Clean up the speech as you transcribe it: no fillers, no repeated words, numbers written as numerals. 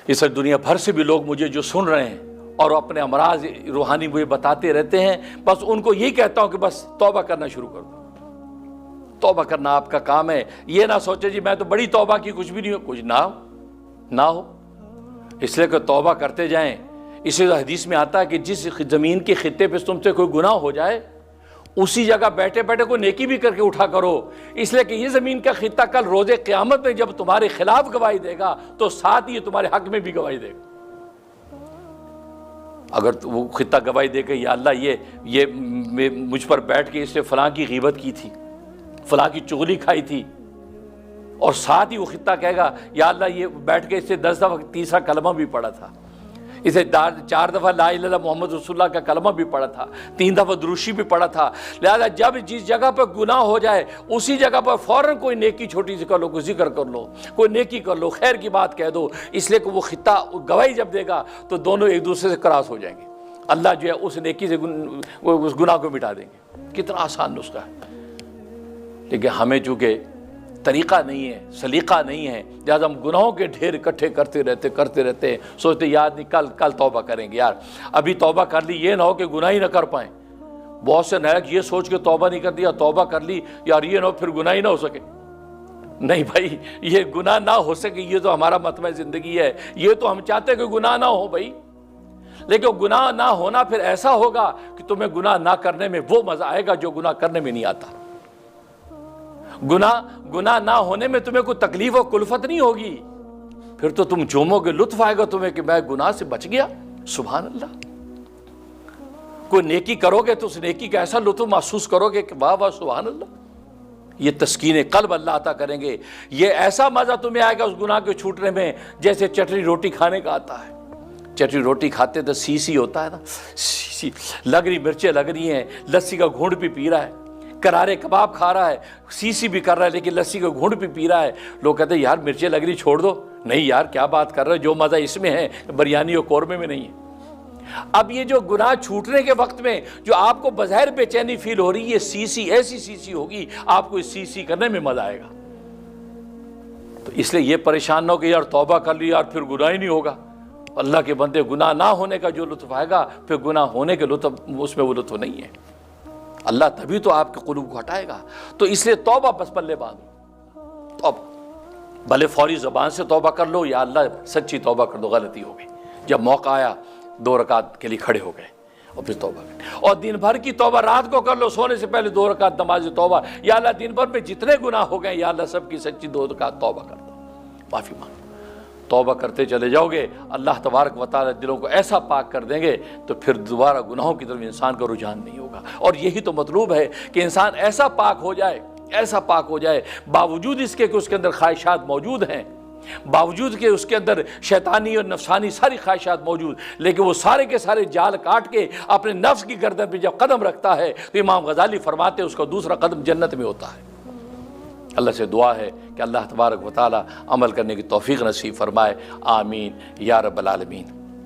اس دنیا بھر سے بھی لوگ مجھے جو سن رہے ہیں اور اپنے امراض روحانی مجھے بتاتے رہتے ہیں، بس ان کو یہی کہتا ہوں کہ بس توبہ کرنا شروع کر دو۔ توبہ کرنا آپ کا کام ہے۔ یہ نہ سوچے جی میں تو بڑی توبہ کی، کچھ بھی نہیں ہو، کچھ نہ ہو، اس لیے کہ توبہ کرتے جائیں۔ اسی حدیث میں آتا ہے کہ جس زمین کے خطے پہ تم سے کوئی گناہ ہو جائے، اسی جگہ بیٹھے بیٹھے کوئی نیکی بھی کر کے اٹھا کرو، اس لیے کہ یہ زمین کا خطہ کل روز قیامت میں جب تمہارے خلاف گواہی دے گا تو ساتھ ہی تمہارے حق میں بھی گواہی دے گا۔ اگر وہ خطہ گواہی دے کہ یا اللہ یہ مجھ پر بیٹھ کے اس نے فلاں کی غیبت کی تھی، فلاں کی چغلی کھائی تھی، اور ساتھ ہی وہ خطہ کہے گا یا اللہ یہ بیٹھ کے اس سے 10 دفعہ تیسرا کلمہ بھی پڑھا تھا، اسے 4 دفعہ لا الہ الا اللہ محمد رسول اللہ کا کلمہ بھی پڑھا تھا، 3 دفعہ دروشی بھی پڑھا تھا، لہذا جب جس جگہ پر گناہ ہو جائے اسی جگہ پر فوراً کوئی نیکی چھوٹی سی کر لو، کوئی ذکر کر لو، کوئی نیکی کر لو، خیر کی بات کہہ دو، اس لیے کہ وہ خطہ گواہی جب دے گا تو دونوں ایک دوسرے سے کراس ہو جائیں گے، اللہ جو ہے اس نیکی سے اس گناہ کو مٹا دیں گے۔ کتنا آسان نسخہ ہے، لیکن ہمیں چونکہ طریقہ نہیں ہے، سلیقہ نہیں ہے، لہٰذا ہم گناہوں کے ڈھیر اکٹھے کرتے رہتے ہیں، سوچتے یاد نہیں کل توبہ کریں گے، یار ابھی توبہ کر لی، یہ نہ ہو کہ گناہ ہی نہ کر پائیں۔ بہت سے نائک یہ سوچ کے توبہ نہیں کر دیا، توبہ کر لی یار یہ نہ ہو پھر گناہ ہی نہ ہو سکے۔ نہیں بھائی، یہ گناہ نہ ہو سکے یہ تو ہمارا مطمع زندگی ہے، یہ تو ہم چاہتے ہیں کہ گناہ نہ ہو بھائی، لیکن گناہ نہ ہونا پھر ایسا ہوگا کہ تمہیں گناہ نہ کرنے میں وہ مزہ آئے گا جو گناہ کرنے میں نہیں آتا۔ گناہ نہ ہونے میں تمہیں کوئی تکلیف و کلفت نہیں ہوگی، پھر تو تم جومو گے، لطف آئے گا تمہیں کہ میں گناہ سے بچ گیا، سبحان اللہ۔ کوئی نیکی کرو گے تو اس نیکی کا ایسا لطف محسوس کرو گے کہ واہ واہ سبحان اللہ، یہ تسکین قلب اللہ عطا کریں گے، یہ ایسا مزہ تمہیں آئے گا اس گناہ کے چھوٹنے میں جیسے چٹنی روٹی کھانے کا آتا ہے۔ چٹنی روٹی کھاتے تو سی ہوتا ہے نا، سی لگ رہی، مرچیں لگ رہی ہیں، لسی کا گھونٹ بھی پی رہا ہے، کرارے کباب کھا رہا ہے، سی بھی کر رہا ہے لیکن لسی کا گھونٹ بھی پی رہا ہے۔ لوگ کہتے ہیں یار مرچیں لگ رہی چھوڑ دو، نہیں یار کیا بات کر رہے ہو، جو مزہ اس میں ہے بریانی اور قورمے میں نہیں ہے۔ اب یہ جو گناہ چھوٹنے کے وقت میں جو آپ کو بظاہر بے چینی فیل ہو رہی ہے، یہ سی ایسی سی ہوگی، آپ کو اس سی کرنے میں مزہ آئے گا۔ تو اس لیے یہ پریشان نہ ہو کہ یار توبہ کر لی یار پھر گناہ ہی نہیں ہوگا۔ اللہ کے بندے، گناہ نہ ہونے کا جو لطف آئے گا پھر گناہ ہونے کے لطف اس میں وہ لطف نہیں ہے۔ اللہ تبھی تو آپ کے قلوب کو ہٹائے گا۔ تو اس لیے توبہ بس پلے باندھو، توبہ بھلے فوری زبان سے توبہ کر لو یا اللہ سچی توبہ کر دو، غلطی ہو گئی، جب موقع آیا 2 رکعت کے لیے کھڑے ہو گئے اور پھر توبہ کریں، اور دن بھر کی توبہ رات کو کر لو، سونے سے پہلے 2 رکعت نماز توبہ، یا اللہ دن بھر میں جتنے گناہ ہو گئے یا اللہ سب کی سچی 2 رکعت توبہ کر دو، معافی مانگو۔ توبہ کرتے چلے جاؤ گے، اللہ تبارک و تعالی دلوں کو ایسا پاک کر دیں گے تو پھر دوبارہ گناہوں کی طرف انسان کا رجحان نہیں ہوگا۔ اور یہی تو مطلوب ہے کہ انسان ایسا پاک ہو جائے، باوجود اس کے کہ اس کے اندر خواہشات موجود ہیں، باوجود کہ اس کے اندر شیطانی اور نفسانی ساری خواہشات موجود، لیکن وہ سارے کے سارے جال کاٹ کے اپنے نفس کی گردن پہ جب قدم رکھتا ہے تو امام غزالی فرماتے ہیں اس کا دوسرا قدم جنت میں ہوتا ہے۔ اللہ سے دعا ہے کہ اللہ تبارک و تعالی عمل کرنے کی توفیق نصیب فرمائے، آمین یا رب العالمین۔